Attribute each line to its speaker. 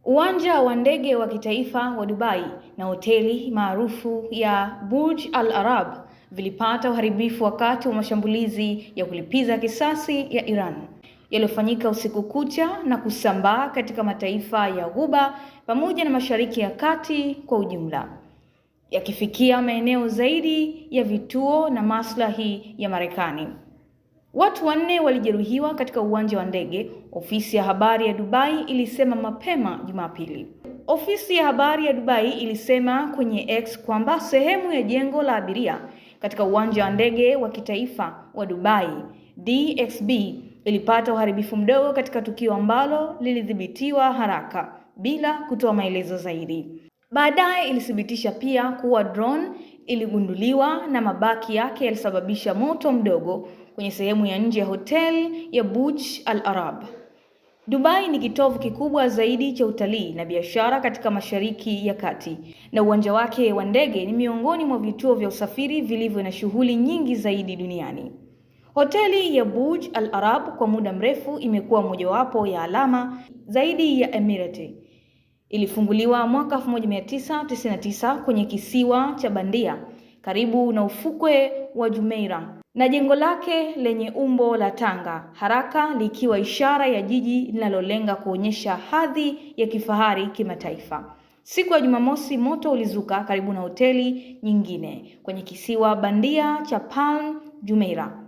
Speaker 1: Uwanja wa ndege wa kitaifa wa Dubai na hoteli maarufu ya Burj Al Arab vilipata uharibifu wakati wa mashambulizi ya kulipiza kisasi ya Iran yaliyofanyika usiku kucha na kusambaa katika mataifa ya Ghuba pamoja na Mashariki ya Kati kwa ujumla, yakifikia maeneo zaidi ya vituo na maslahi ya Marekani. Watu 4 walijeruhiwa katika uwanja wa ndege, ofisi ya habari ya Dubai ilisema mapema Jumapili. Ofisi ya habari ya Dubai ilisema kwenye X kwamba sehemu ya jengo la abiria katika uwanja wa ndege wa kitaifa wa Dubai DXB ilipata uharibifu mdogo katika tukio ambalo lilidhibitiwa haraka bila kutoa maelezo zaidi. Baadaye ilithibitisha pia kuwa drone iligunduliwa na mabaki yake yalisababisha moto mdogo kwenye sehemu ya nje ya hoteli ya Burj Al Arab. Dubai ni kitovu kikubwa zaidi cha utalii na biashara katika Mashariki ya Kati, na uwanja wake wa ndege ni miongoni mwa vituo vya usafiri vilivyo na shughuli nyingi zaidi duniani. Hoteli ya Burj Al Arab kwa muda mrefu imekuwa mojawapo ya alama zaidi ya Emirate. Ilifunguliwa mwaka 1999 kwenye kisiwa cha bandia karibu na ufukwe wa Jumeirah, na jengo lake lenye umbo la tanga haraka likiwa ishara ya jiji linalolenga kuonyesha hadhi ya kifahari kimataifa. Siku ya Jumamosi, moto ulizuka karibu na hoteli nyingine kwenye kisiwa bandia cha Palm Jumeirah.